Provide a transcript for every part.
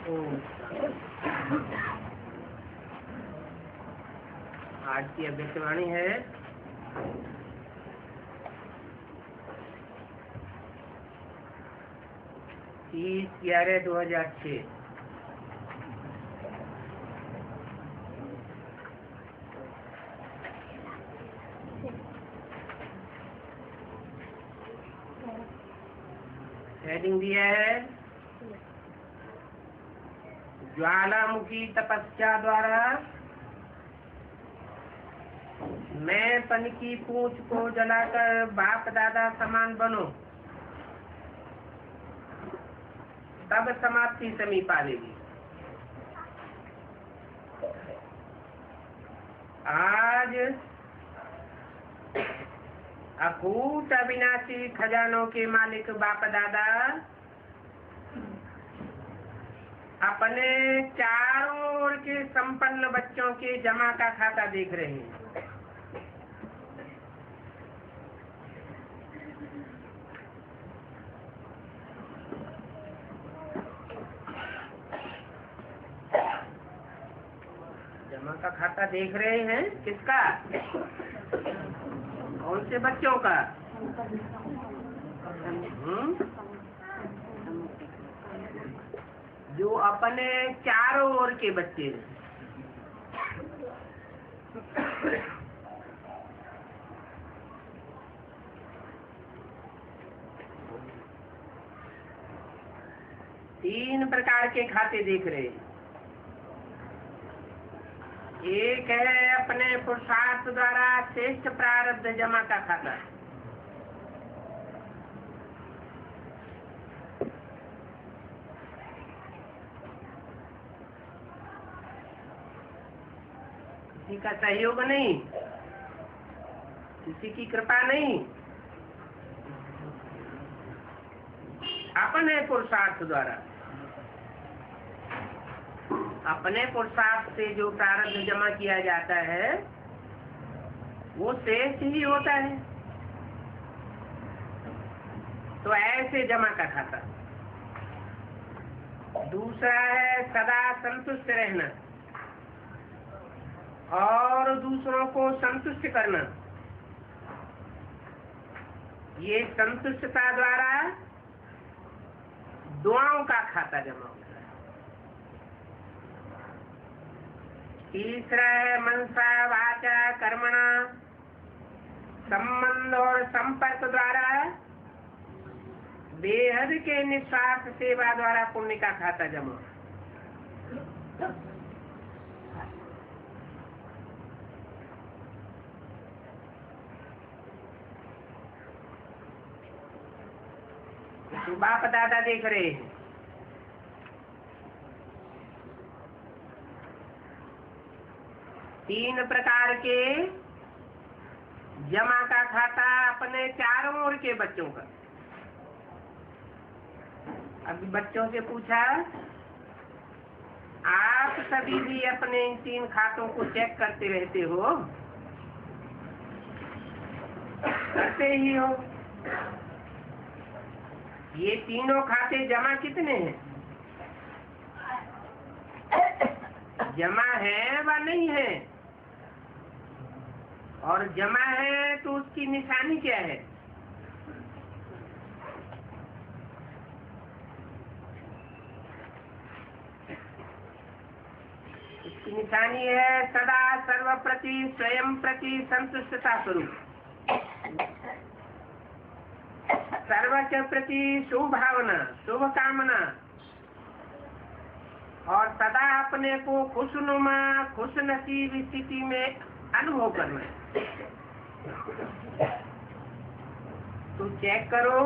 ओम। आज की अभ्यर्थवाणी है 30/11/2006। हेडिंग दिया है ज्वालामुखी तपस्या द्वारा मैं पन की पूंछ को जलाकर बाप दादा समान बनो, तब समाप्ति समीप आवेगी। आज अकूट अविनाशी खजानों के मालिक बाप दादा अपने चारों ओर के संपन्न बच्चों के जमा का खाता देख रहे हैं। जमा का खाता देख रहे हैं किसका? कौन से बच्चों का? जो अपने चारों ओर के बच्चे हैं। तीन प्रकार के खाते देख रहे हैं। एक है अपने पुरुषार्थ द्वारा श्रेष्ठ प्रारब्ध जमा का खाता। किसी का सहयोग नहीं, किसी की कृपा नहीं, अपने पुरुषार्थ द्वारा, अपने पुरुषार्थ से जो प्रारब्ध जमा किया जाता है वो श्रेष्ठ ही होता है। तो ऐसे जमा का खाता। दूसरा है सदा संतुष्ट रहना और दूसरों को संतुष्ट करना। ये संतुष्टता द्वारा दुआओं का खाता जमा होता है। तीसरा है मनसा वाचा कर्मणा संबंध और संपर्क द्वारा बेहद के निस्वार्थ सेवा द्वारा पुण्य का खाता जमा। तो बाप दादा देख रहे हैं। तीन प्रकार के जमा का खाता अपने चारों ओर के बच्चों का। अभी बच्चों से पूछा, आप सभी भी अपने इन तीन खातों को चेक करते रहते हो? करते ही हो। ये तीनों खाते जमा कितने हैं? जमा है व नहीं है? और जमा है तो उसकी निशानी क्या है? उसकी निशानी है सदा सर्वप्रति स्वयं प्रति संतुष्टता स्वरूप, सर्व के प्रति शुभ भावना, शुभ कामना और सदा अपने को खुशनुमा खुश नसीब स्थिति में अनुभव करना है। तो चेक करो,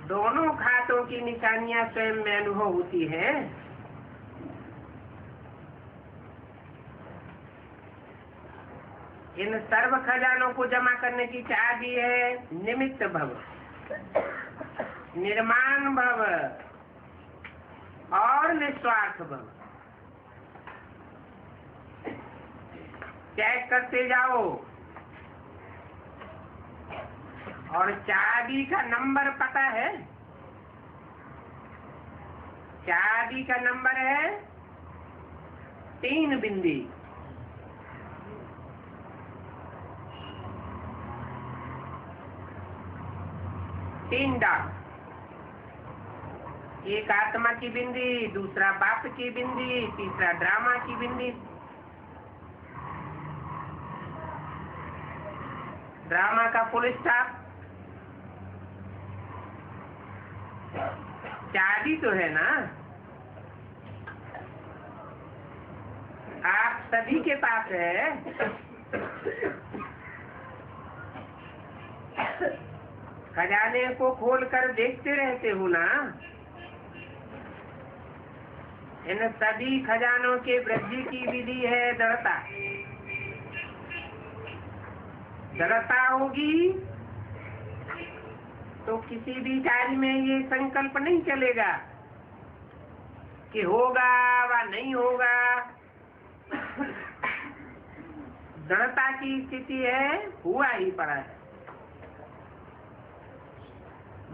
दोनों खातों की निशानियां स्वयं में अनुभव होती है। इन सर्व खजानों को जमा करने की चाबी है निमित्त भव, निर्माण भव और निस्वार्थ भव। चेक करते जाओ और चाबी का नंबर पता है? चाबी का नंबर है 3 बिंदी। तीन डॉट, एक आत्मा की बिंदी, दूसरा बाप की बिंदी, तीसरा ड्रामा की बिंदी। ड्रामा का फुल स्टॉप। चाबी तो है ना, आप सभी के पास है। खजाने को खोलकर देखते रहते हो ना। इन सभी खजानों के वृद्धि की विधि है दृढ़ता। दृढ़ता होगी तो किसी भी कार्य में ये संकल्प नहीं चलेगा कि होगा व नहीं होगा। दृढ़ता की स्थिति है, हुआ ही पड़ा है,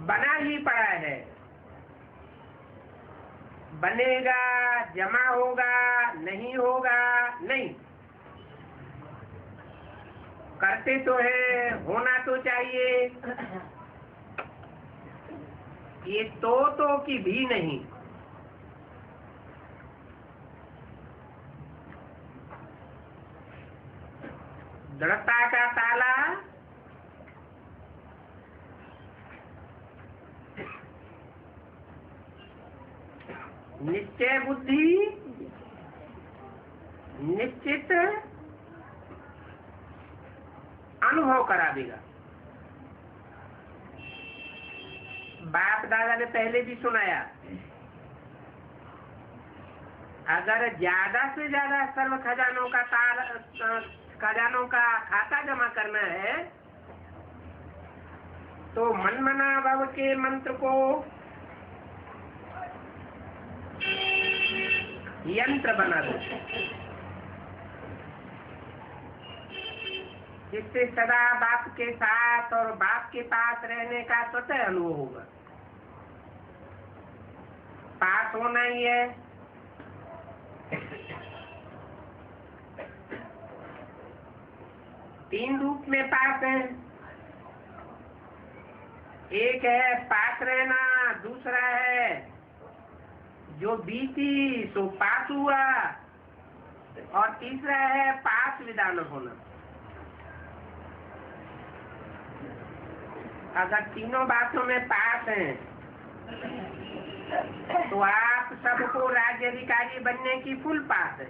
बना ही पड़ा है। बनेगा, जमा होगा, नहीं होगा नहीं। करते तो है, होना तो चाहिए। ये तो की भी नहीं। दृढ़ता का ताला निश्चय बुद्धि, निश्चित अनुभव करा देगा। बाप दादा ने पहले भी सुनाया, अगर ज्यादा से ज्यादा सर्व खजानों का खाता जमा करना है तो मनमना भव के मंत्र को यंत्र बना दो, जिससे सदा बाप के साथ और बाप के पास रहने का स्वतः अनुभव होगा। पास होना ही है। तीन रूप में पास है। एक है पास रहना, दूसरा है जो बीती सो पास हुआ, और तीसरा है पास विदान होना। अगर तीनों बातों में पास हैं तो आप सबको राज्य अधिकारी बनने की फुल पास है।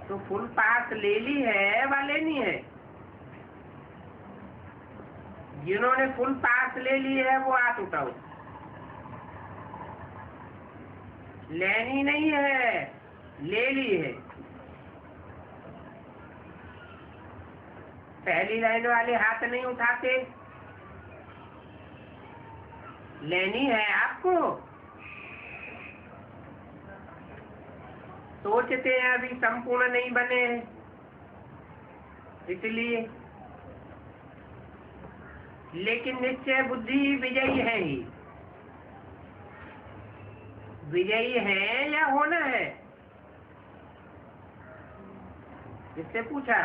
तो फुल पास ले ली है व लेनी है। जिन्होंने फुल पास ले ली है वो हाथ उठाओ। लेनी नहीं है, ले ली है। पहली लाइन वाले हाथ नहीं उठाते। लेनी है आपको। सोचते हैं अभी संपूर्ण नहीं बने हैं, इसलिए। लेकिन निश्चय बुद्धि विजयी है ही। विजयी है या होना है? इससे पूछा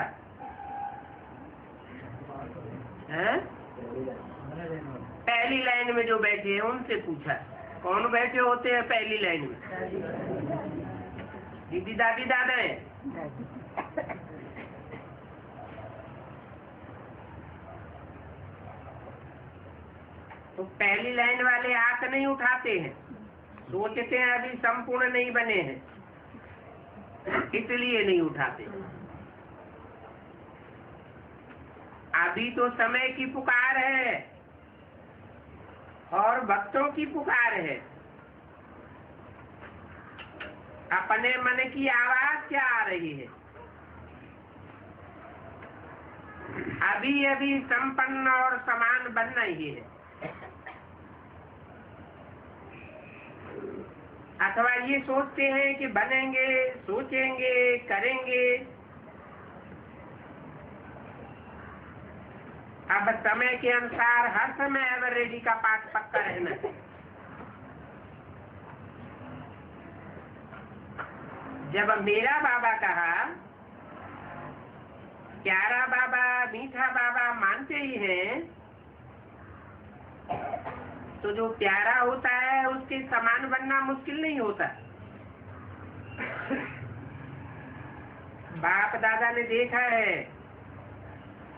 है? पहली लाइन में जो बैठे हैं उनसे पूछा। कौन बैठे होते हैं पहली लाइन में? दीदी दादी दादा है। तो पहली लाइन वाले हाथ नहीं उठाते हैं, सोचते हैं अभी संपूर्ण नहीं बने हैं, इसलिए नहीं उठाते। अभी तो समय की पुकार है और भक्तों की पुकार है। अपने मन की आवाज क्या आ रही है? अभी अभी संपन्न और समान बनना ही है। अथवा ये सोचते हैं कि बनेंगे, सोचेंगे, करेंगे। अब समय के अनुसार हर समय एवर रेडी का पाठ पक्का रहना है। जब मेरा बाबा कहा, प्यारा बाबा मीठा बाबा मानते ही हैं, तो जो प्यारा होता है उसके समान बनना मुश्किल नहीं होता। बाप दादा ने देखा है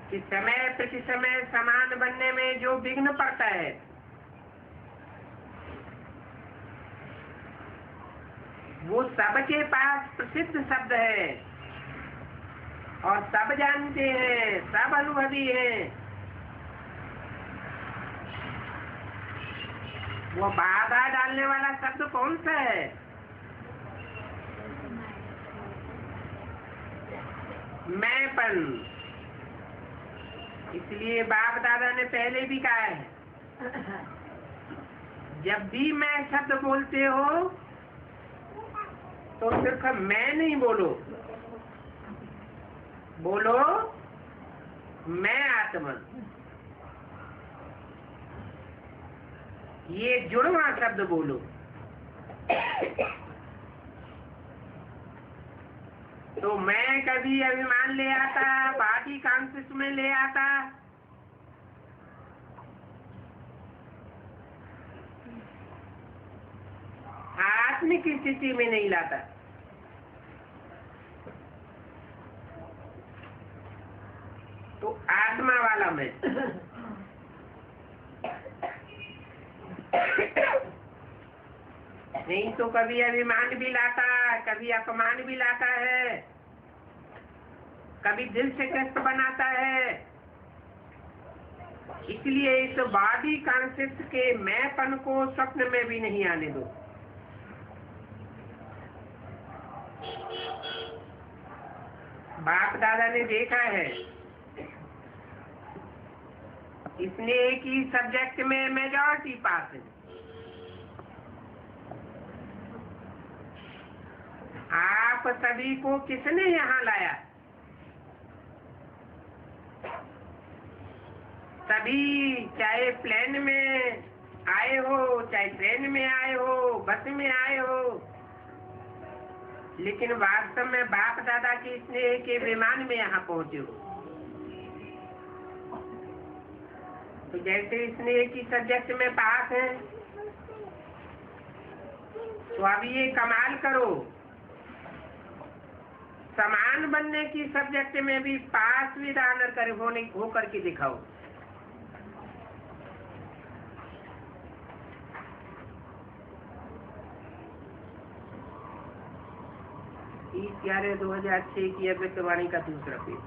कि समय प्रति समय समान बनने में जो विघ्न पड़ता है, वो सबके पास प्रसिद्ध शब्द है और सब जानते हैं, सब अनुभवी हैं। वो बाधा डालने वाला शब्द कौन सा है? मैंपन। इसलिए बाप दादा ने पहले भी कहा है, जब भी मैं शब्द बोलते हो तो सिर्फ मैं नहीं बोलो, बोलो मैं आत्मा। ये जुड़वा शब्द बोलो। तो मैं कभी अभिमान ले आता, बॉडी कॉन्शियस में ले आता, आत्मिक स्थिति में नहीं लाता। तो आत्मा वाला मैं। नहीं तो कभी अभिमान भी लाता, कभी अपमान भी लाता है, कभी दिल से कष्ट बनाता है। इसलिए इस बॉडी कॉन्सेप्ट के मैंपन को स्वप्न में भी नहीं आने दो। बाप दादा ने देखा है, इसने एक ही सब्जेक्ट में मेजॉरिटी पास है। आप सभी को किसने यहाँ लाया? सभी चाहे प्लेन में आए हो, चाहे ट्रेन में आए हो, बस में आए हो, लेकिन वास्तव में बाप दादा के स्नेह के विमान में यहाँ पहुंचे हो। तो जैसे स्नेह की सब्जेक्ट में पास है, तो अब ये कमाल करो, समान बनने की सब्जेक्ट में भी पास विद ऑनर होकर के दिखाओ। इस 11/2006 की अव्यक्तवाणी का दूसरा पेज।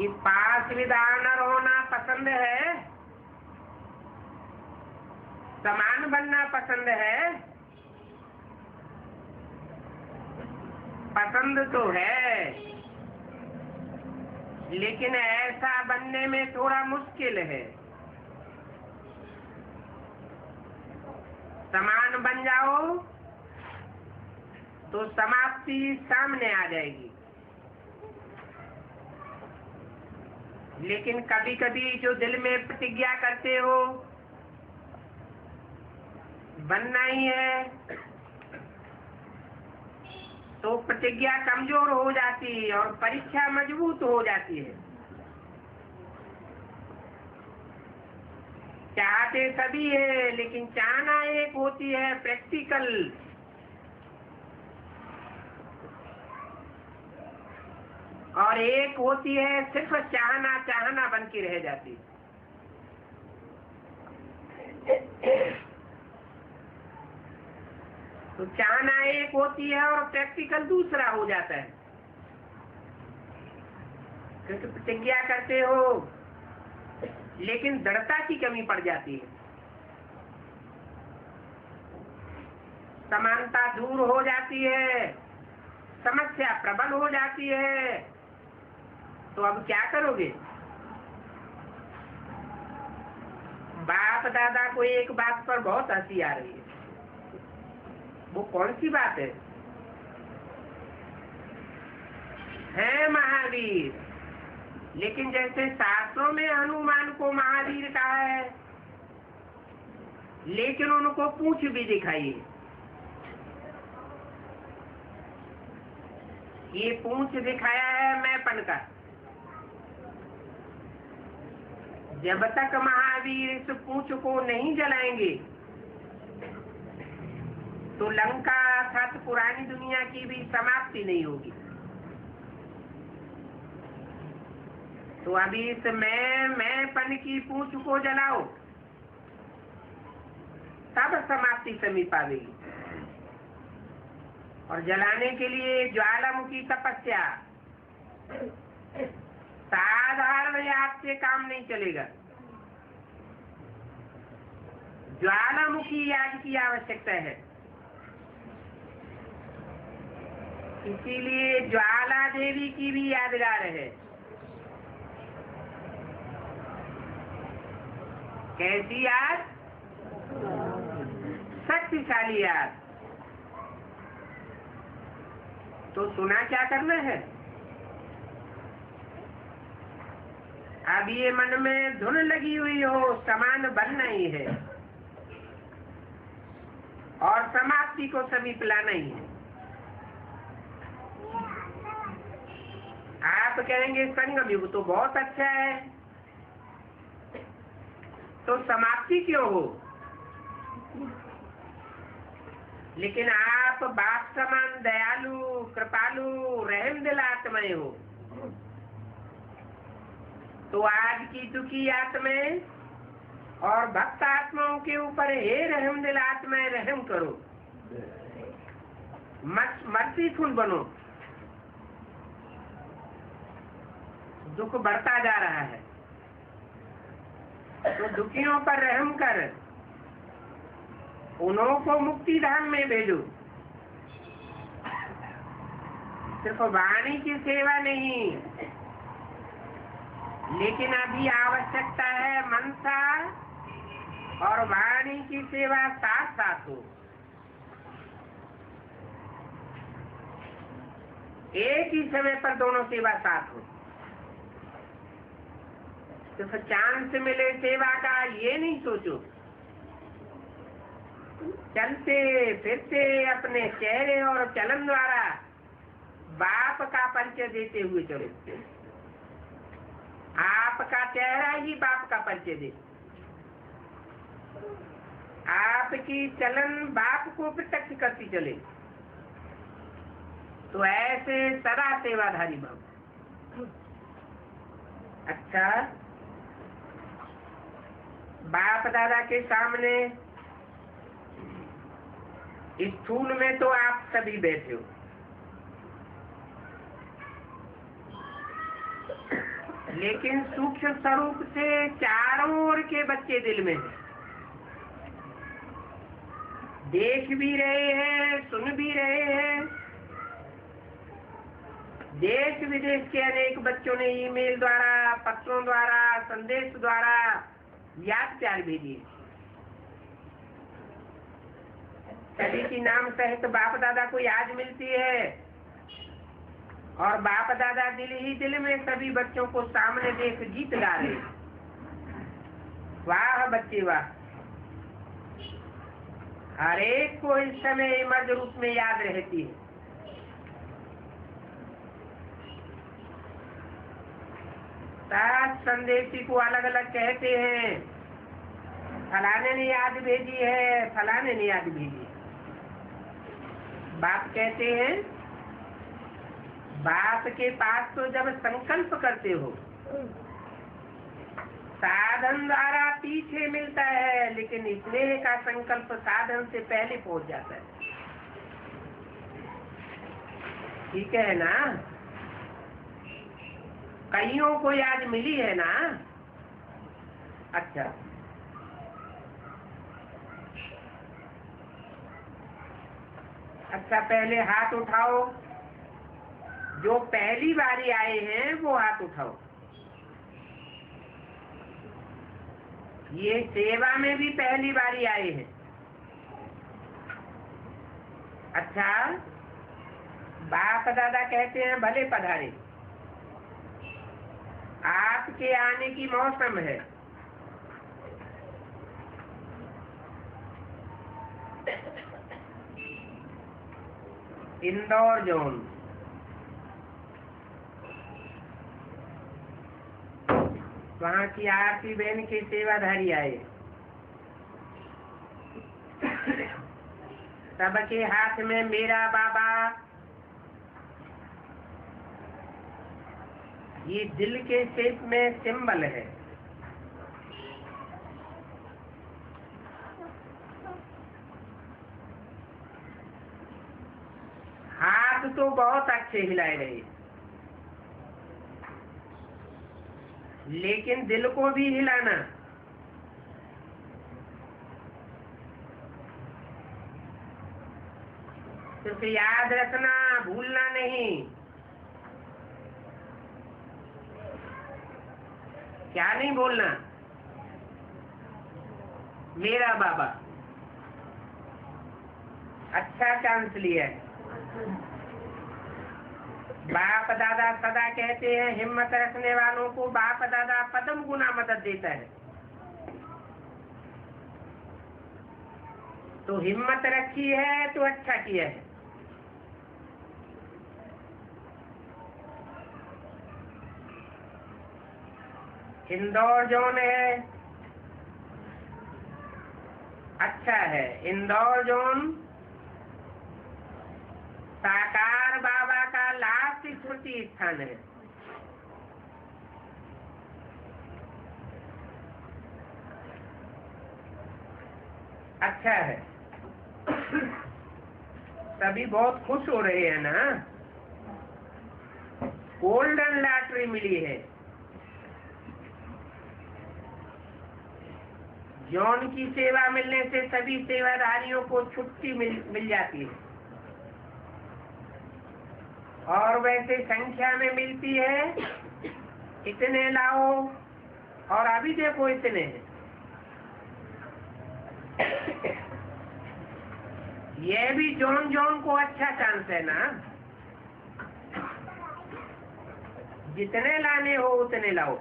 ये पास विद ऑनर होना पसंद है, समान बनना पसंद है। पसंद तो है, लेकिन ऐसा बनने में थोड़ा मुश्किल है। समान बन जाओ तो समाप्ति सामने आ जाएगी। लेकिन कभी कभी जो दिल में प्रतिज्ञा करते हो बनना ही है, तो प्रतिज्ञा कमजोर हो जाती है और परीक्षा मजबूत हो जाती है। चाहते सभी है, लेकिन चाहना एक होती है प्रैक्टिकल, और एक होती है सिर्फ चाहना चाहना बन के रह जाती। तो चाहना एक होती है और प्रैक्टिकल दूसरा हो जाता है। क्योंकि प्रतिज्ञा करते हो लेकिन दृढ़ता की कमी पड़ जाती है, समानता दूर हो जाती है, समस्या प्रबल हो जाती है। तो अब क्या करोगे? बाप दादा को एक बात पर बहुत हंसी आ रही है। वो कौन सी बात है महावीर? लेकिन जैसे शास्त्रों में हनुमान को महावीर कहा है, लेकिन उनको पूंछ भी दिखाई है। ये पूंछ दिखाया है मैंपन का। जब तक महावीर इस पूंछ को नहीं जलाएंगे तो लंका अर्थात पुरानी दुनिया की भी समाप्ति नहीं होगी। तो अभी इस मैंपन की पूंछ को जलाओ, तब समाप्ति समीप आवेगी। और जलाने के लिए ज्वालामुखी तपस्या, साधारण याग से काम नहीं चलेगा, ज्वालामुखी याग की आवश्यकता है। इसीलिए ज्वाला देवी की भी यादगार है। कैसी याद? शक्तिशाली याद। तो सुना क्या करना है? अब ये मन में धुन लगी हुई हो, समान बनना ही है और समाप्ति को समीप लाना ही है। आप कहेंगे संगम युग तो बहुत अच्छा है, तो समाप्ति क्यों हो? लेकिन आप बाप समान दयालु, कृपालु, रहम दिल आत्माएं हो, तो आज की दुखी आत्माएं और भक्त आत्माओं के ऊपर हे रहम दिल आत्माएं रहम करो, मर्सीफुल बनो। दुख बढ़ता जा रहा है तो दुखियों पर रहम कर उन्हों को मुक्ति धाम में भेजो। सिर्फ वाणी की सेवा नहीं, लेकिन अभी आवश्यकता है मनसा और वाणी की सेवा साथ साथ हो। एक ही समय पर दोनों सेवा साथ हो। सिर्फ चांद से मिले सेवा का ये नहीं सोचो, चलते फिरते अपने चेहरे और चलन द्वारा बाप का परिचय देते हुए चलो। आपका चेहरा ही बाप का परिचय दे, आपकी चलन बाप को प्रत्यक्ष करती चले, तो ऐसे सदा सेवाधारी भाव। अच्छा, बाप दादा के सामने स्थूल में तो आप सभी बैठे हो, लेकिन सूक्ष्म स्वरूप से चारों ओर के बच्चे दिल में हैं, देख भी रहे हैं, सुन भी रहे हैं। देश विदेश के अनेक बच्चों ने ईमेल द्वारा, पत्रों द्वारा, संदेश द्वारा याद प्यार भेजी। सभी की नाम सहित बाप दादा को याद मिलती है और बाप दादा दिल ही दिल में सभी बच्चों को सामने देख गीत गा रहे। वाह बच्चे वाह, हर एक को इस समय इमर्ज रूप में याद रहती है। सात संदेशी को अलग अलग कहते हैं, फलाने ने याद भेजी है, फलाने ने याद भेजी है। बाप कहते हैं, बाप के पास तो जब संकल्प करते हो साधन द्वारा पीछे मिलता है, लेकिन स्नेह का संकल्प साधन से पहले पहुंच जाता है। ठीक है ना? कईयों को याद मिली है ना? अच्छा, अच्छा पहले हाथ उठाओ, जो पहली बारी आए हैं वो हाथ उठाओ। ये सेवा में भी पहली बारी आए हैं। अच्छा, बाप दादा कहते हैं भले पधारे। के आने की मौसम है। इंदौर जोन, वहाँ की आरती बहन के सेवाधारी आए, सबके हाथ में मेरा बाबा, ये दिल के शेप में सिंबल है। हाथ तो बहुत अच्छे हिलाए रहे, लेकिन दिल को भी हिलाना। सिर्फ याद रखना, भूलना नहीं। क्या नहीं बोलना? मेरा बाबा। अच्छा चांस लिया है। बाप दादा सदा कहते हैं, हिम्मत रखने वालों को बाप दादा पदम गुना मदद देता है। तो हिम्मत रखी है तो अच्छा किया है। इंदौर जोन है, अच्छा है। इंदौर जोन साकार बाबा का लास्ट स्मृति स्थान है। अच्छा है। सभी बहुत खुश हो रहे हैं ना? गोल्डन लॉटरी मिली है। जॉन की सेवा मिलने से सभी सेवाधारियों को छुट्टी मिल जाती है, और वैसे संख्या में मिलती है। इतने लाओ, और अभी देखो इतने हैं। यह भी जॉन को अच्छा चांस है ना? जितने लाने हो उतने लाओ।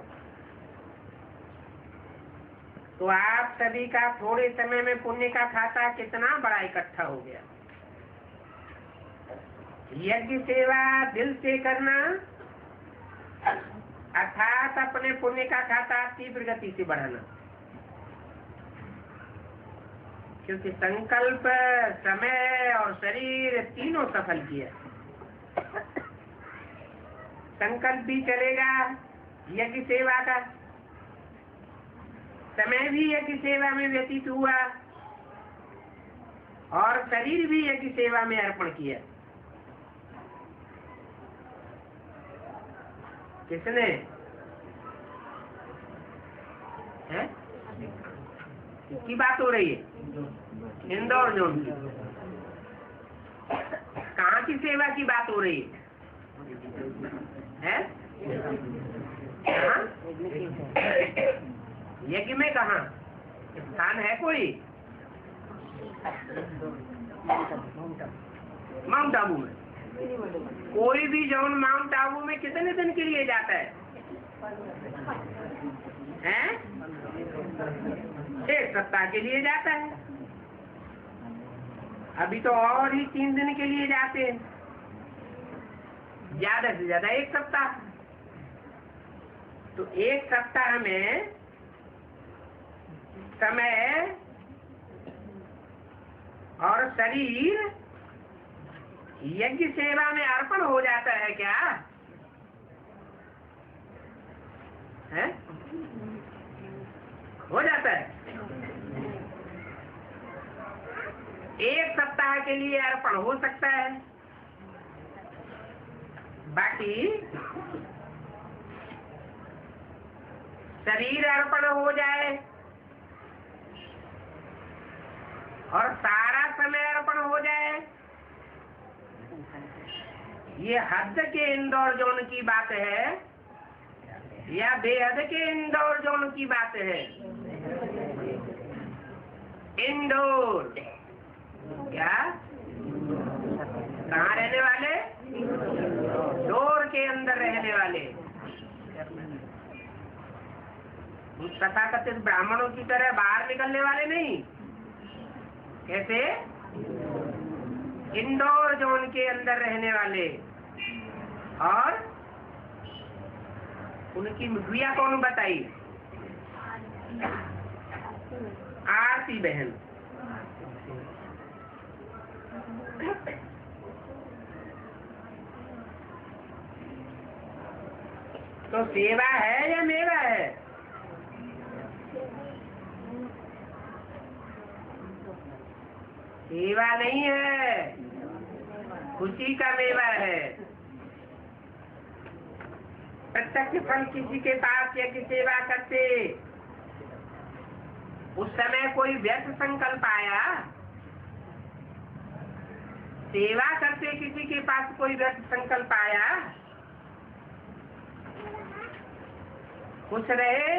तो आप सभी का थोड़े समय में पुण्य का खाता कितना बड़ा इकट्ठा हो गया। यज्ञ सेवा दिल से करना, अर्थात अपने पुण्य का खाता तीव्र गति से बढ़ाना। क्योंकि संकल्प, समय और शरीर तीनों सफल किया। संकल्प भी चलेगा यज्ञ सेवा का, समय भी यज्ञ सेवा में व्यतीत हुआ, और शरीर भी यज्ञ सेवा में अर्पण किया। किसने? है? किसकी बात हो रही है? इंदौर जोन की। कहाँ की सेवा की बात हो रही है? कहाँ? यज्ञ में कहाँ स्थान है कोई? माउंट आबू में। कोई भी जौन माउंट आबू में कितने दिन के लिए जाता है? हैं? 1 सप्ताह के लिए जाता है। अभी तो और ही 3 दिन के लिए जाते हैं, ज्यादा से ज्यादा 1 सप्ताह। तो 1 सप्ताह में समय और शरीर यज्ञ सेवा में अर्पण हो जाता है क्या? है? हो जाता है। 1 सप्ताह के लिए अर्पण हो सकता है। बाकी शरीर अर्पण हो जाए और सारा समय अर्पण हो जाए, ये हद के इंदौर जोन की बात है या बेहद के इंदौर जोन की बात है? इंदौर। क्या? कहाँ रहने वाले? डोर के अंदर रहने वाले। उस तथाकथित ब्राह्मणों की तरह बाहर निकलने वाले नहीं। कैसे? इंडोर जोन के अंदर रहने वाले। और उनकी मुखिया कौन बताई? आरती बहन। तो सेवा है या मेवा है? सेवा नहीं है, खुशी का मेवा है। प्रत्यक्ष फल किसी के पास यज्ञ सेवा करते उस समय कोई व्यर्थ संकल्प आया? सेवा करते किसी के पास कोई व्यर्थ संकल्प आया? खुश रहे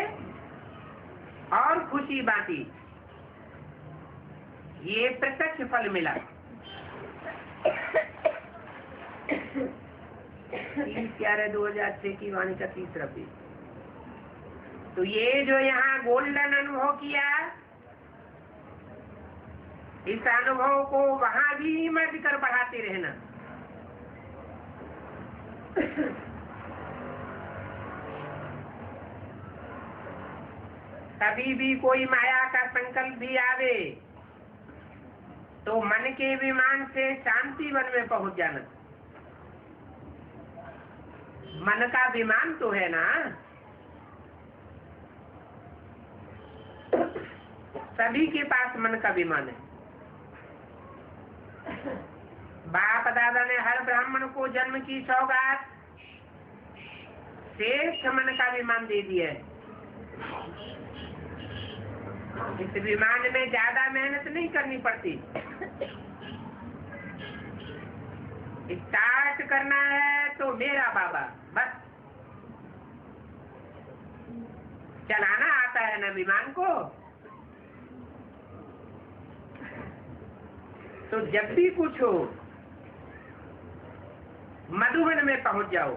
और खुशी बांटी, ये प्रत्यक्ष फल मिला। 30/11/2006 की वाणी का 30 पेज। तो ये जो यहाँ गोल्डन अनुभव किया, इस अनुभव को वहां भी मर्ज कर बढ़ाते रहना। कभी भी कोई माया का संकल्प भी आवे तो मन के विमान से शांति वन में पहुंच जाना। मन का विमान तो है ना, सभी के पास मन का विमान है। बाप दादा ने हर ब्राह्मण को जन्म की सौगात श्रेष्ठ मन का विमान दे दिया है। इस विमान में ज्यादा मेहनत नहीं करनी पड़ती। स्टार्ट करना है तो मेरा बाबा, बस चलाना आता है ना विमान को। तो जब भी कुछ हो मधुबन में पहुंच जाओ।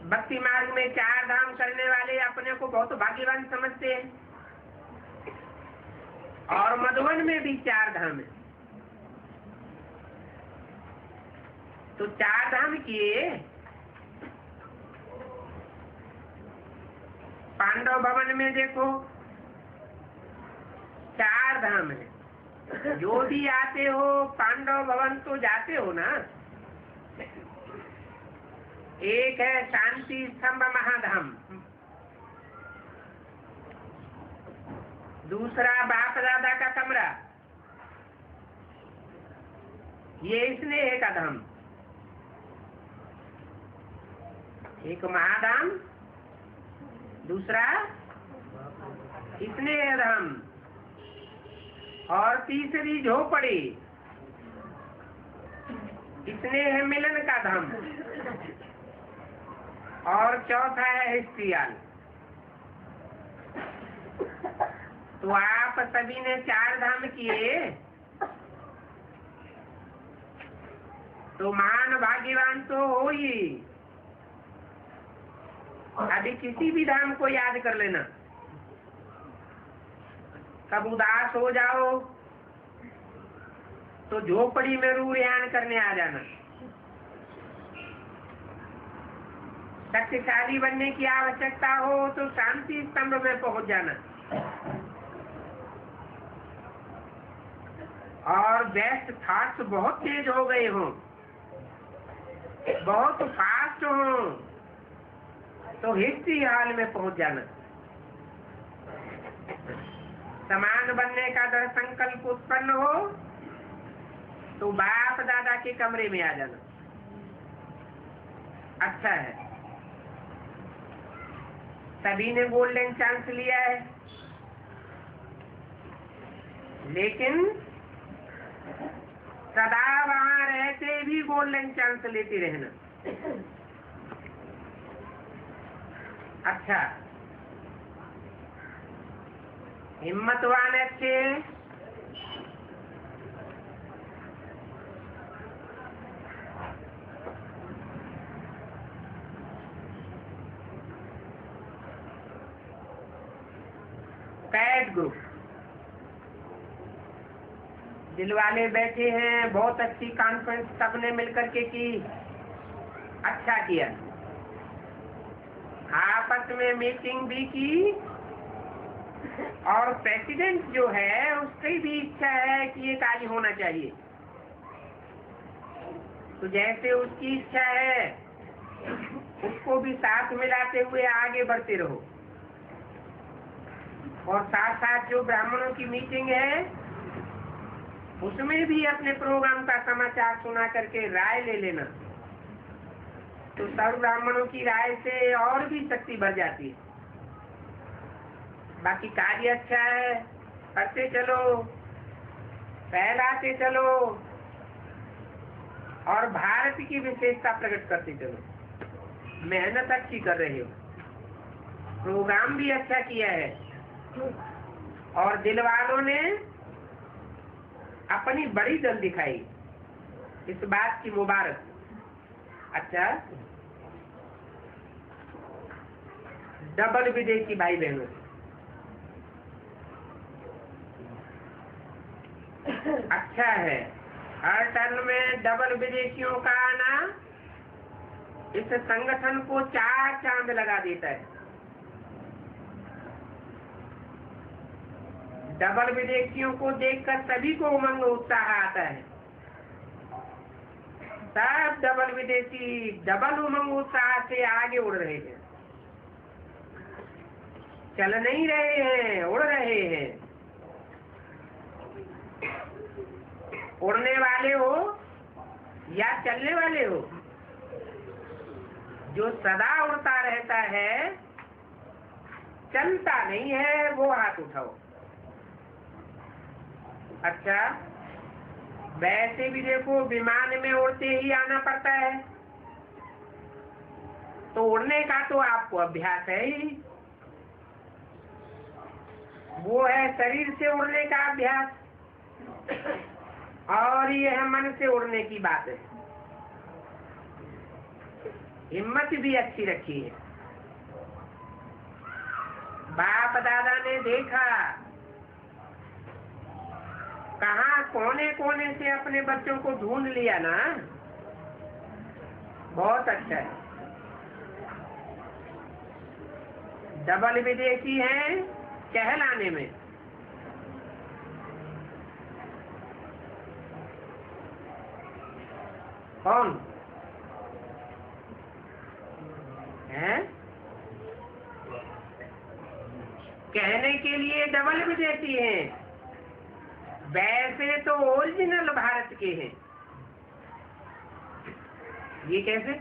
भक्ति मार्ग में 4 धाम करने वाले अपने को बहुत भाग्यवान समझते हैं, और मधुबन में भी 4 धाम है। तो 4 धाम किए। पांडव भवन में देखो 4 धाम है। जो भी आते हो पांडव भवन तो जाते हो ना। एक है शांति स्तंभ महाधाम, दूसरा बाप दादा का कमरा, ये स्नेह का धाम। एक महाधाम, दूसरा स्नेह धाम, और तीसरी झोपड़ी स्नेह मिलन का धाम, और चौथा है हिस्ट्रियाल। तो आप सभी ने 4 धाम किए तो महान भाग्यवान तो हो ही। अभी किसी भी धाम को याद कर लेना। कब उदास हो जाओ तो झोपड़ी में रूयान करने आ जाना। शक्तिशाली बनने की आवश्यकता हो तो शांति स्तंभ में पहुंच जाना। और बेस्ट थॉट्स बहुत तेज हो गए हों, बहुत फास्ट हो तो हिस्ट्री हॉल में पहुंच जाना। समान बनने का दृढ़ संकल्प उत्पन्न हो तो बाप दादा के कमरे में आ जाना। अच्छा है, सभी ने गोल्डन चांस लिया है, लेकिन सदा वहां रहते भी गोल्डन चांस लेते रहना। अच्छा, हिम्मतवान अच्छे, पैड ग्रुप, दिल वाले बैठे हैं, बहुत अच्छी कॉन्फ्रेंस सबने मिलकर के की, अच्छा किया, आपस में मीटिंग भी की, और प्रेसिडेंट जो है उसकी भी इच्छा है कि ये कार्य होना चाहिए, तो जैसे उसकी इच्छा है उसको भी साथ मिलाते हुए आगे बढ़ते रहो। और साथ साथ जो ब्राह्मणों की मीटिंग है उसमें भी अपने प्रोग्राम का समाचार सुना करके राय ले लेना, तो सर्व ब्राह्मणों की राय से और भी शक्ति बढ़ जाती है। बाकी कार्य अच्छा है, करते चलो, फैलाते चलो, और भारत की विशेषता प्रकट करते चलो। मेहनत अच्छी कर रहे हो, प्रोग्राम भी अच्छा किया है, और दिल वालों ने अपनी बड़ी दल दिखाई, इस बात की मुबारक। अच्छा, डबल विदेशी भाई बहनों, अच्छा है, हर टर्न में डबल विदेशियों का आना इस संगठन को 4 चांद लगा देता है। डबल विदेशियों को देखकर सभी को उमंग उत्साह आता है, सब डबल विदेशी डबल उमंग उत्साह से आगे उड़ रहे हैं, चल नहीं रहे हैं, उड़ रहे हैं। उड़ने वाले हो या चलने वाले हो, जो सदा उड़ता रहता है चलता नहीं है, वो हाथ उठाओ। अच्छा, वैसे भी देखो विमान में उड़ते ही आना पड़ता है, तो उड़ने का तो आपको अभ्यास है ही, वो है शरीर से उड़ने का अभ्यास, और ये है मन से उड़ने की बात है। हिम्मत भी अच्छी रखी है। बाप दादा ने देखा कहाँ कोने कोने से अपने बच्चों को ढूंढ लिया ना, बहुत अच्छा है। डबल विदेशी हैं कहलाने में, कौन है? कहने के लिए डबल विदेशी हैं, वैसे तो ओरिजिनल भारत के हैं। ये कैसे?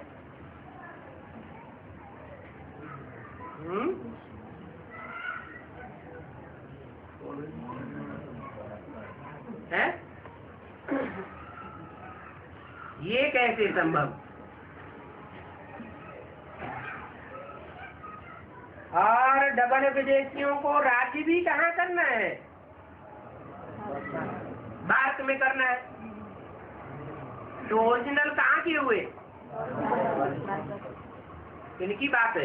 है? ये कैसे संभव? और डबल विदेशियों को राज्य भी कहाँ करना है? भारत में करना है, तो ओरिजिनल कहाँ के हुए? इनकी बात है,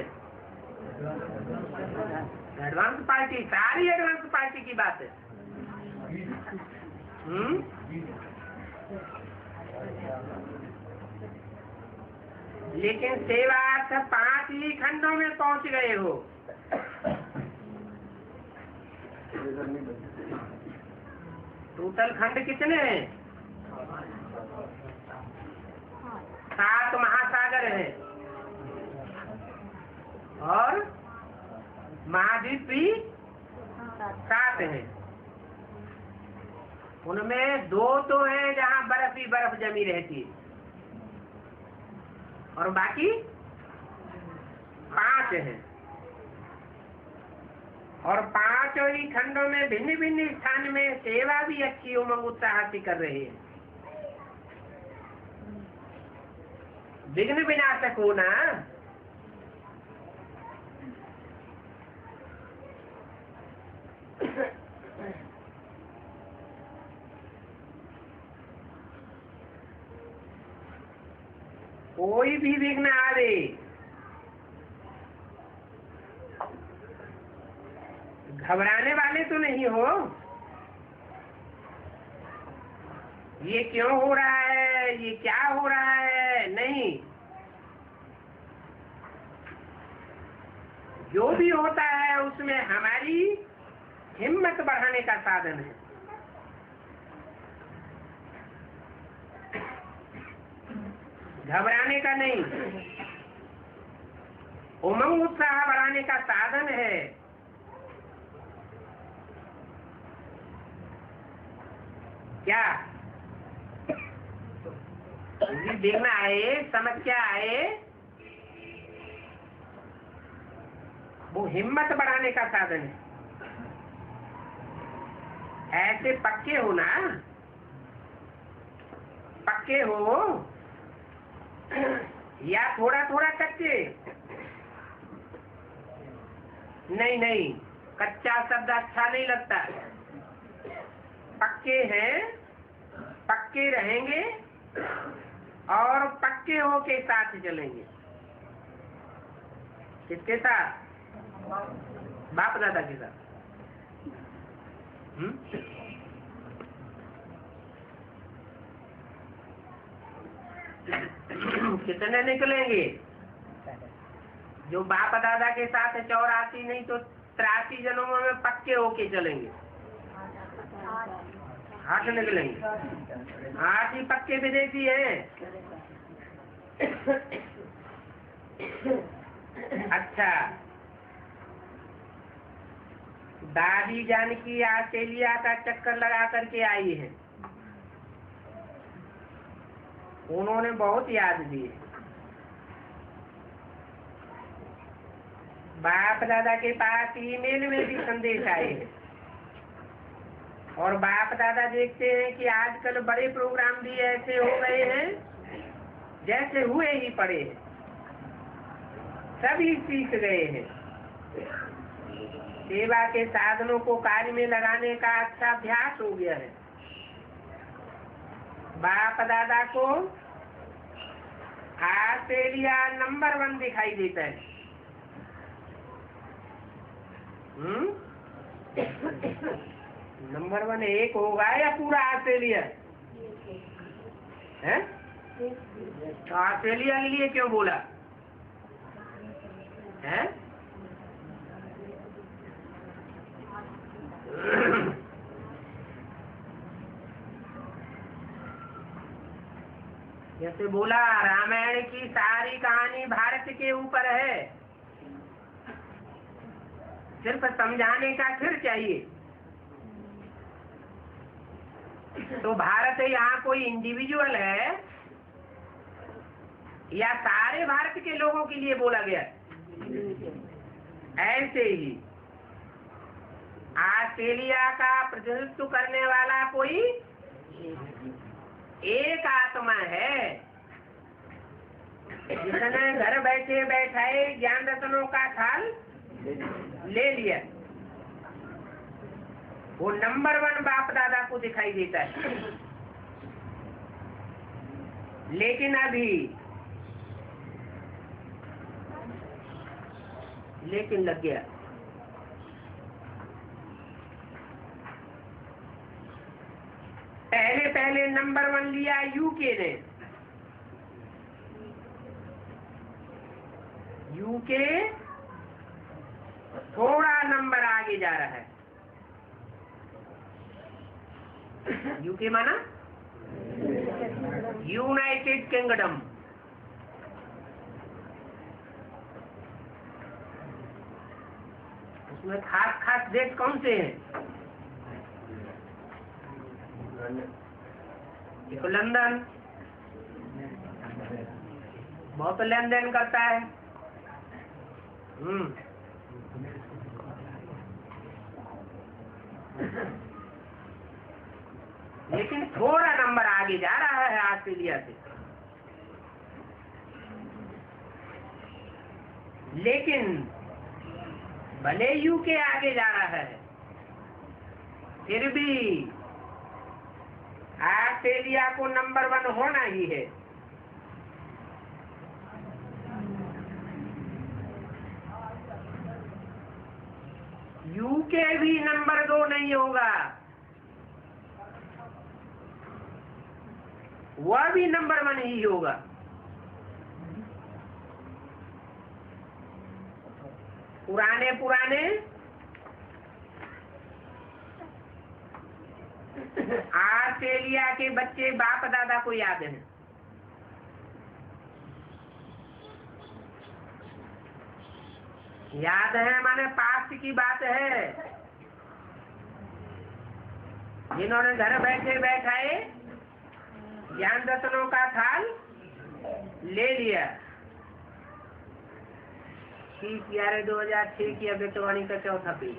एडवांस पार्टी, सारी एडवांस पार्टी की बात है। लेकिन सेवार्थ 5 ही खंडों में पहुंच गए हो। टोटल खंड कितने हैं? 7 महासागर हैं, और महाद्वीप भी 7 हैं। उनमें 2 तो हैं जहाँ बर्फ ही बर्फ जमी रहती है, और बाकी 5 हैं। और 5 ही खंडों में भिन्न भिन्न स्थान में सेवा भी अच्छी उमंग उत्साह से कर रहे हैं। विघ्न विनाशक हो ना। कोई भी विघ्न आवे, घबराने वाले तो नहीं हो? ये क्यों हो रहा है, ये क्या हो रहा है, नहीं। जो भी होता है उसमें हमारी हिम्मत बढ़ाने का साधन है। घबराने का नहीं, उमंग उत्साह बढ़ाने का साधन है। क्या देखना आए, समस्या आए, वो हिम्मत बढ़ाने का साधन है। ऐसे पक्के हो ना, पक्के हो या थोड़ा थोड़ा कच्चे? नहीं नहीं, कच्चा शब्द अच्छा नहीं लगता। पक्के हैं, पक्के रहेंगे और पक्के हो के साथ चलेंगे। किसके साथ? बाप दादा के साथ। कितने निकलेंगे? जो बाप दादा के साथ 84 नहीं तो 83 जन्मों में पक्के होके चलेंगे। 8 निकलेंगे। 8 ही पक्के विदेशी हैं। अच्छा, दादी जानकी ऑस्ट्रेलिया का चक्कर लगा करके आई है। उन्होंने बहुत याद दिए। बाप दादा के पास ईमेल में भी संदेश आए हैं। और बाप दादा देखते हैं कि आजकल बड़े प्रोग्राम भी ऐसे हो गए हैं जैसे हुए ही पड़े हैं। सभी सीख गए हैं। सेवा के साधनों को कार्य में लगाने का अच्छा अभ्यास हो गया है। बाप दादा को ऑस्ट्रेलिया नंबर 1 दिखाई देता है। नंबर 1 एक होगा या पूरा ऑस्ट्रेलिया है? तो ऑस्ट्रेलिया के लिए क्यों बोला है? जैसे बोला रामायण की सारी कहानी भारत के ऊपर है, सिर्फ समझाने का फिर चाहिए। तो भारत यहाँ कोई इंडिविजुअल है या सारे भारत के लोगों के लिए बोला गया? ऐसे ही ऑस्ट्रेलिया का प्रतिनिधित्व करने वाला कोई एक आत्मा है जिसने घर बैठे बैठाए ज्ञान रत्नों का थाल ले लिया। वो नंबर 1 बाप दादा को दिखाई देता है। लेकिन लग गया। पहले नंबर 1 लिया यूके ने। यूके थोड़ा नंबर आगे जा रहा है। यूके माना यूनाइटेड किंगडम। उसमें खास देश कौन से हैं? एक लंदन, बहुत लेन देन करता है। लेकिन थोड़ा नंबर आगे जा रहा है ऑस्ट्रेलिया से। लेकिन भले यूके आगे जा रहा है, फिर भी ऑस्ट्रेलिया को नंबर 1 होना ही है। उनके भी नंबर 2 नहीं होगा, वह भी नंबर 1 ही होगा। पुराने ऑस्ट्रेलिया के बच्चे बाप दादा को याद है। याद है माने पास्ट की बात है। जिन्होंने घर बैठे बैठाए ज्ञान रत्नों का थाल ले लिया। 30/11/2006 की अभ्यर्थवाणी का 4था पेज।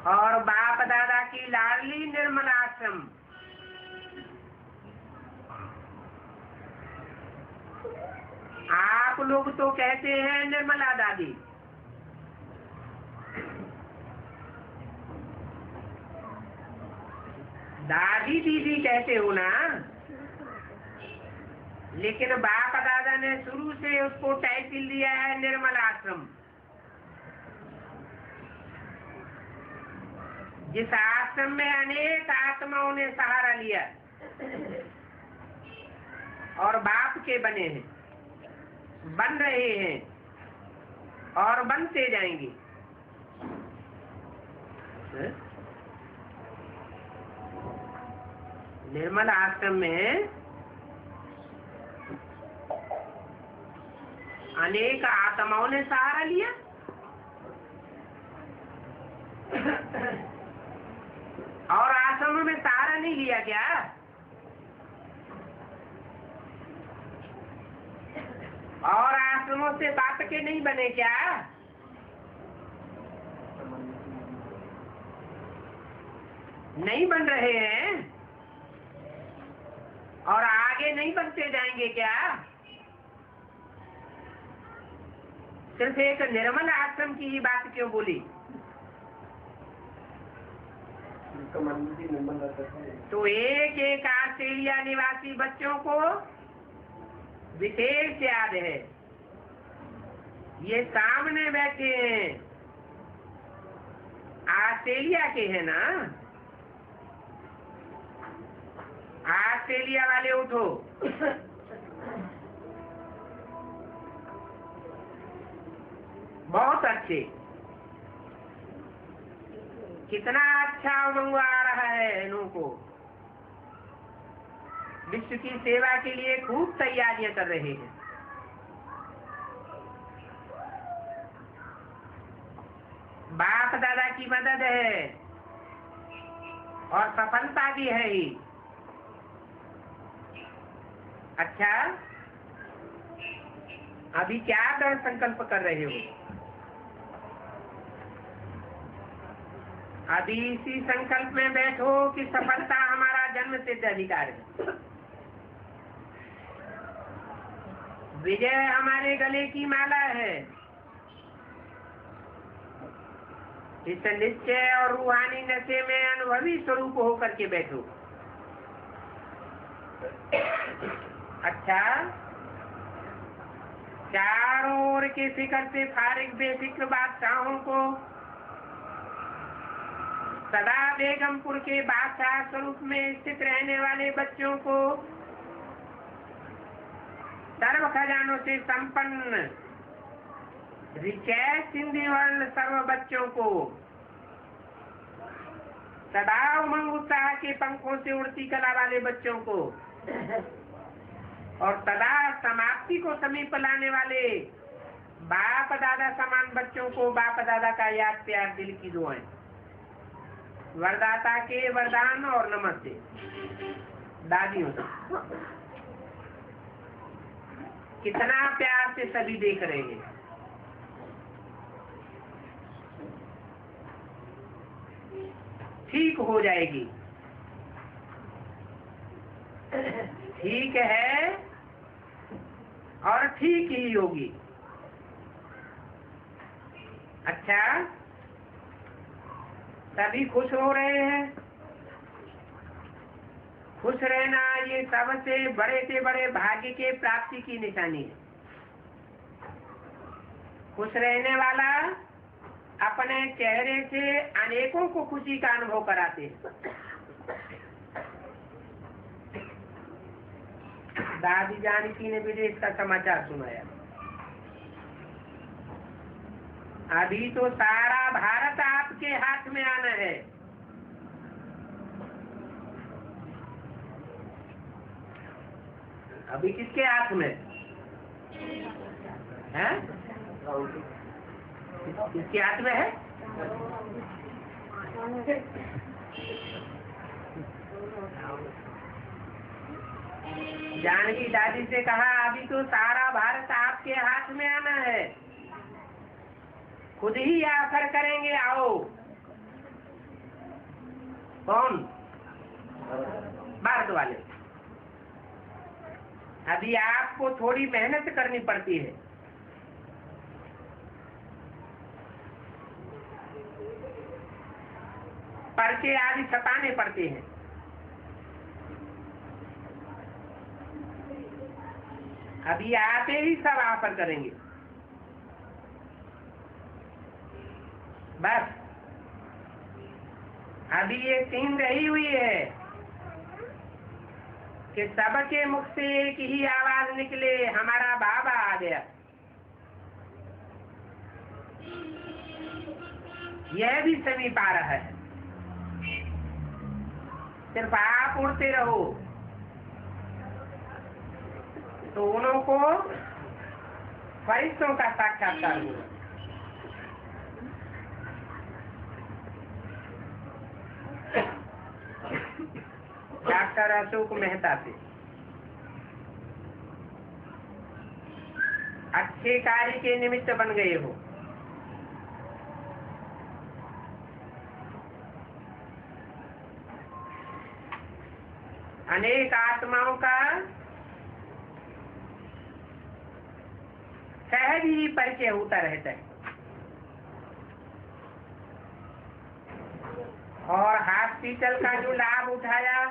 और बाप दादा की लाडली निर्मल आश्रम, आप लोग तो कहते हैं निर्मला दादी, दादी दीदी कहते हो ना, लेकिन बाप दादा ने शुरू से उसको टाइटल दिया है निर्मल आश्रम। जिस आश्रम में अनेक आत्माओं ने सहारा लिया और बाप के बने हैं, बन रहे हैं और बनते जाएंगे। निर्मल आश्रम में अनेक आत्माओं ने सहारा लिया और आश्रम में सहारा नहीं लिया क्या? और आश्रमों से बाप के नहीं बने क्या? नहीं बन रहे हैं और आगे नहीं बनते जाएंगे क्या? सिर्फ एक निर्मल आश्रम की ही बात क्यों बोली? तो एक एक ऑस्ट्रेलिया निवासी बच्चों को विशेष याद है। ये सामने बैठे हैं, ऑस्ट्रेलिया के हैं ना? ऑस्ट्रेलिया वाले उठो। बहुत अच्छे, कितना अच्छा उमंग आ रहा है इन्हों को। विश्व की सेवा के लिए खूब तैयारियां कर रहे हैं। बाप दादा की मदद है और सफलता भी है ही। अच्छा, अभी क्या दृढ़ संकल्प कर रहे हो? अभी इसी संकल्प में बैठो कि सफलता हमारा जन्म सिद्ध अधिकार है, विजय हमारे गले की माला है। इस निश्चय और रूहानी नशे में अनुभवी स्वरूप होकर के बैठो। अच्छा, चारों ओर के फिक्र से फारिग बेफिक्र बादशाहों को, सदा बेगमपुर के बादशाह स्वरूप में स्थित रहने वाले बच्चों को, सर्व खजानों से संपन्न रिचैस सिंधी वर्ण सर्व बच्चों को, सदा उमंग उत्साह के पंखों से उड़ती कला वाले बच्चों को और सदा समाप्ति को समीप लाने वाले बाप दादा समान बच्चों को बाप दादा का याद प्यार दिल की दुआएं, वरदाता के वरदान और नमस्ते दादियों से। कितना प्यार से सभी देख रहे हैं। ठीक हो जाएगी, ठीक है और ठीक ही होगी। अच्छा, सभी खुश हो रहे हैं। खुश रहना ये सबसे बड़े से बड़े भाग्य के प्राप्ति की निशानी है। खुश रहने वाला अपने चेहरे से अनेकों को खुशी का अनुभव कराते हैं। दादी जानकी ने विदेश का समाचार सुनाया। अभी तो सारा भारत आपके हाथ में आना है। अभी किसके हाथ में है? किसके हाथ में है? जानकी दादी से कहा, अभी तो सारा भारत आपके हाथ में आना है, खुद ही आकर करेंगे, आओ। कौन? भारत वाले। अभी आपको थोड़ी मेहनत करनी पड़ती है। पर्चे आदि छपाने पड़ते हैं। अभी आते ही सब आकर करेंगे। बस अभी ये सीन रही हुई है कि सबके मुख से एक ही आवाज निकले, हमारा बाबा आ गया। यह भी समीप आ रहा है। सिर्फ आप उड़ते रहो तो उनको फरिश्तों का साक्षात्कार होगा। डॉक्टर अशोक मेहता से अच्छे कार्य के निमित्त बन गए हो। अनेक आत्माओं का सहज ही परिचय होता रहता है। और हॉस्पिटल का जो लाभ उठाया,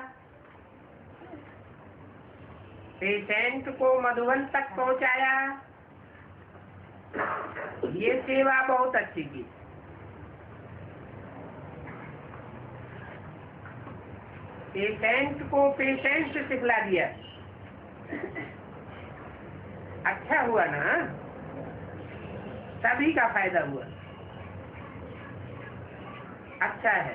पेशेंट को मधुबन तक पहुंचाया, ये सेवा बहुत अच्छी की। पेशेंट को पेशेंट सिखला दिया। अच्छा हुआ ना, सभी का फायदा हुआ। अच्छा है।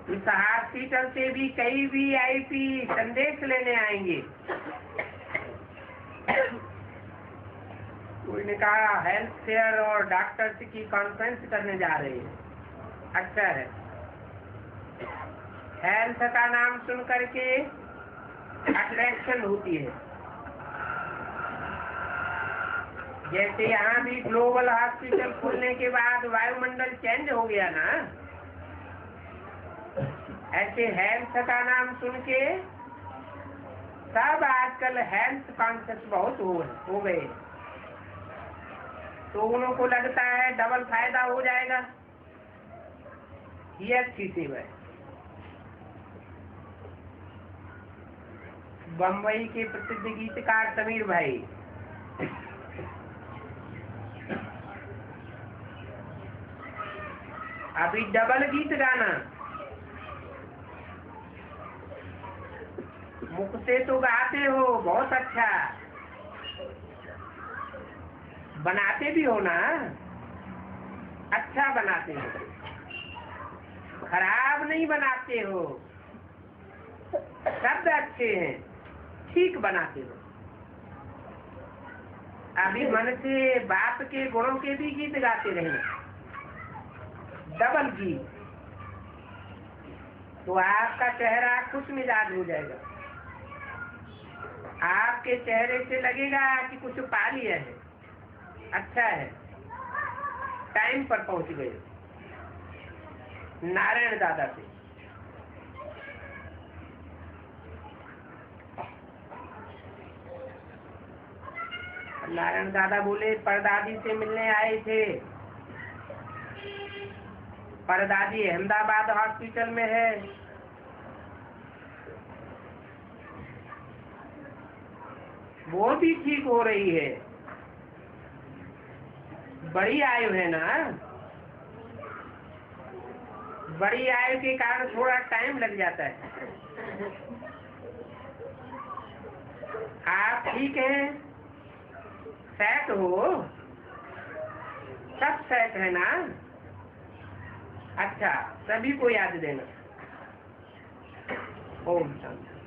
इस हॉस्पिटल से भी कई VIP संदेश लेने आएंगे। कोई ने कहा हेल्थ फेयर और डॉक्टर्स की कॉन्फ्रेंस करने जा रहे हैं। अच्छा है। हेल्थ का नाम सुन करके अट्रैक्शन होती है। जैसे यहाँ भी ग्लोबल हॉस्पिटल खुलने के बाद वायुमंडल चेंज हो गया ना, ऐसे हेल्थ का नाम सुन के सब आजकल हेल्थ कॉन्शियस बहुत हो गए। तो उनको लगता है डबल फायदा हो जाएगा। ये अच्छी सेवा है। बम्बई के प्रसिद्ध गीतकार समीर भाई अभी डबल गीत गाना, मुख से तो गाते हो बहुत अच्छा, बनाते भी हो ना, अच्छा बनाते हो, खराब नहीं बनाते हो, शब्द अच्छे हैं, ठीक बनाते हो। अभी मन से बाप के गुणों के भी गीत गाते रहना, डबल गीत, तो आपका चेहरा खुश मिजाज हो जाएगा। आपके चेहरे से लगेगा कि कुछ पा लिया है, अच्छा है, टाइम पर पहुंच गए। नारायण दादा से नारायण दादा बोले परदादी से मिलने आए थे। परदादी अहमदाबाद हॉस्पिटल में है। वो भी ठीक हो रही है। बड़ी आयु है ना, बड़ी आयु के कारण थोड़ा टाइम लग जाता है। आप ठीक हैं, सेट हो, सब सेट है ना। अच्छा, सभी को याद देना। ओम शांति।